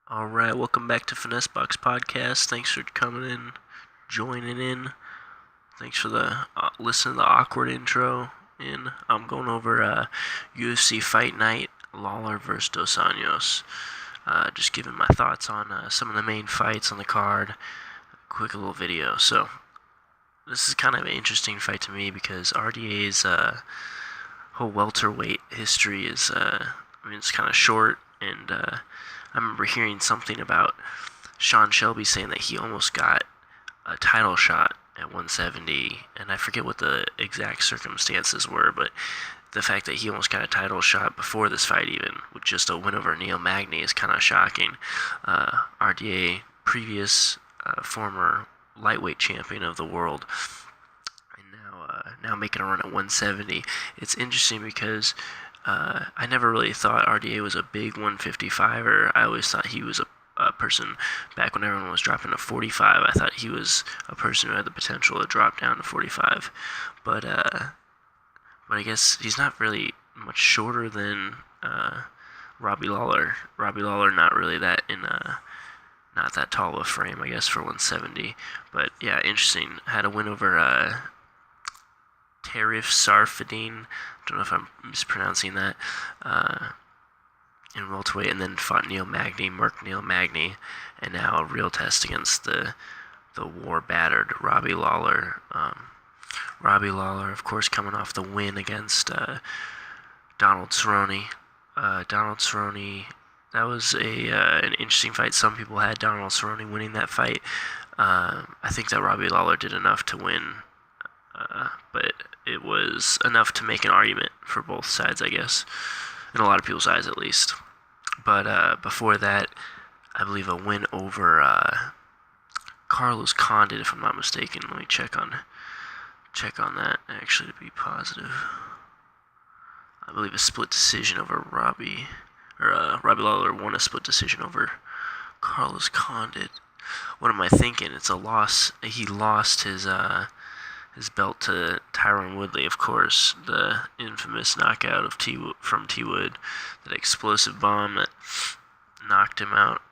All right, welcome back to Finesse Box Podcast. Thanks for coming in, joining in. Thanks for the listen to the awkward intro. I'm going over UFC Fight Night, Lawler versus Dos Anjos. Just giving my thoughts on some of the main fights on the card. Quick little video. So this is kind of an interesting fight to me because RDA's whole welterweight history is, it's kind of short, and I remember hearing something about Sean Shelby saying that he almost got a title shot at 170, and I forget what the exact circumstances were, but the fact that he almost got a title shot before this fight even, with just a win over Neil Magny, is kind of shocking. RDA, previous former lightweight champion of the world, and now making a run at 170. It's interesting because I never really thought RDA was a big 155er. I always thought he was a person, back when everyone was dropping to 45, I thought he was a person who had the potential to drop down to 45. But I guess he's not really much shorter than Robbie Lawler. Robbie Lawler not really that not that tall of a frame, I guess, for 170. But yeah, interesting. Had a win over Tarif Sarfadine. Don't know if I'm mispronouncing that. In welterweight, and then fought Neil Magny, and now a real test against the war-battered Robbie Lawler. Robbie Lawler, of course, coming off the win against Donald Cerrone. Donald Cerrone, that was an interesting fight. Some people had Donald Cerrone winning that fight. I think that Robbie Lawler did enough to win, but it was enough to make an argument for both sides, I guess, in a lot of people's eyes at least. But before that, I believe a win over Carlos Condit, if I'm not mistaken. Let me check on that, actually, to be positive. I believe a split decision over Robbie Lawler won a split decision over Carlos Condit. What am I thinking? It's a loss. He lost his belt to Tyron Woodley, of course, the infamous knockout of from T Wood, that explosive bomb that knocked him out.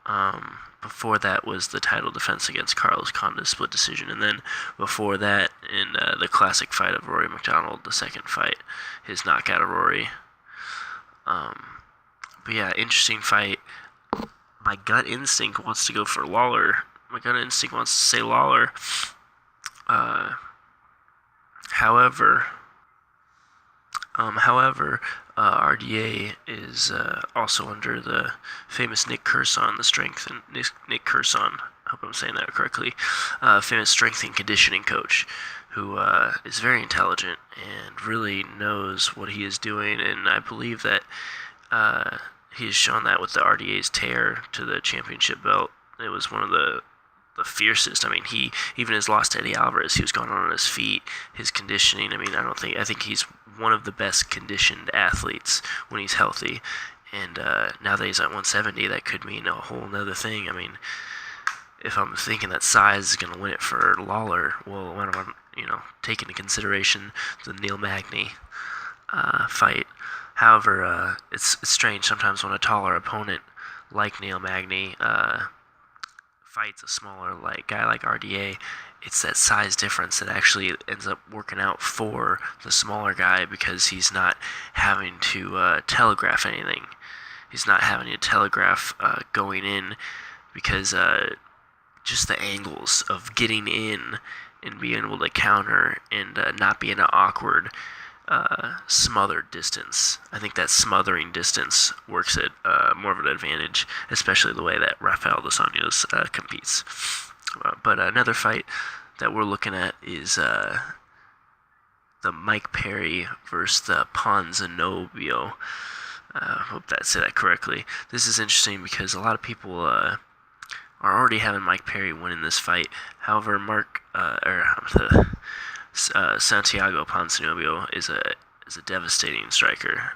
Before that was the title defense against Carlos Condit, split decision, and then before that, in the classic fight of Rory McDonald, the second fight, his knockout of Rory. But yeah, interesting fight. My gut instinct wants to go for Lawler. My gut instinct wants to say Lawler. However, RDA is also under the famous Nick Curson, Nick Curson, I hope I'm saying that correctly, famous strength and conditioning coach, who is very intelligent and really knows what he is doing, and I believe that he has shown that with the RDA's tear to the championship belt. It was one of the fiercest. I mean, he, even his loss to Eddie Alvarez, he was going on his feet. His conditioning, I think he's one of the best conditioned athletes when he's healthy. And now that he's at 170, that could mean a whole nother thing. I mean, if I'm thinking that size is going to win it for Lawler, well, when I'm, take into consideration the Neil Magny fight. However, it's strange sometimes when a taller opponent like Neil Magny fights a smaller guy like RDA, it's that size difference that actually ends up working out for the smaller guy, because he's not having to telegraph anything. He's not having to telegraph going in, because just the angles of getting in and being able to counter and not be in an awkward smothered distance. I think that smothering distance works at more of an advantage, especially the way that Rafael dos Anjos competes. But another fight that we're looking at is the Mike Perry versus the Ponzinibbio. I hope I said that correctly. This is interesting because a lot of people are already having Mike Perry winning this fight. However, Santiago Ponzinibbio is a devastating striker,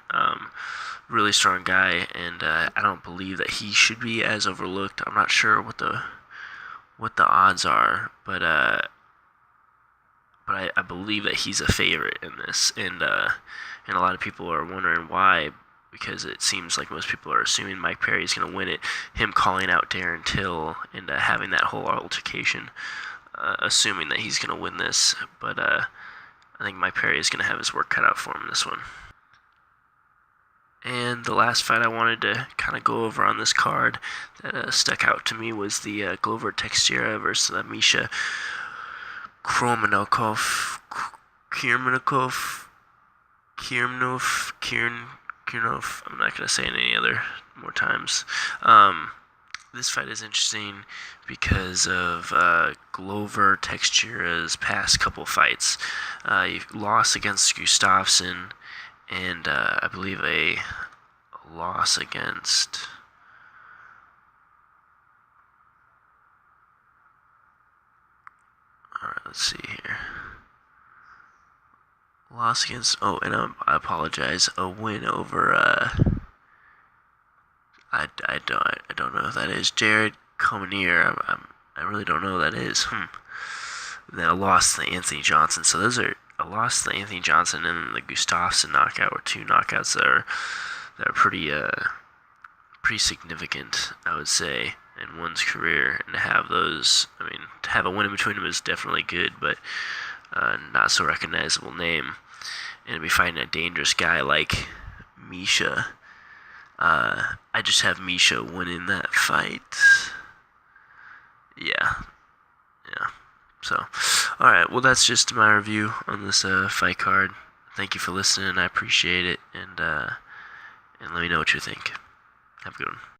really strong guy, and I don't believe that he should be as overlooked. I'm not sure what the odds are, but I believe that he's a favorite in this, and a lot of people are wondering why. because it seems like most people are assuming Mike Perry is going to win it. Him calling out Darren Till and having that whole altercation, assuming that he's going to win this. But I think Mike Perry is going to have his work cut out for him in this one. And the last fight I wanted to kind of go over on this card that stuck out to me was the Glover Teixeira versus Misha Kirmanov. I'm not going to say it any other more times. This fight is interesting because of Glover Teixeira's past couple fights. He lost against Gustafsson, and I believe a loss against... Alright, let's see here. Loss against... Oh, and I apologize. A win over... I don't know who that is. Jared Comanier. I really don't know who that is. Then a loss to Anthony Johnson. So those are a loss to Anthony Johnson and the Gustafsson knockout were two knockouts that are pretty significant, I would say, in one's career. And to have those, I mean, to have a win in between them is definitely good, but not so recognizable name. And to be fighting a dangerous guy like Misha, I just have Misha winning that fight. Yeah. So, alright, well, that's just my review on this fight card. Thank you for listening. I appreciate it. And let me know what you think. Have a good one.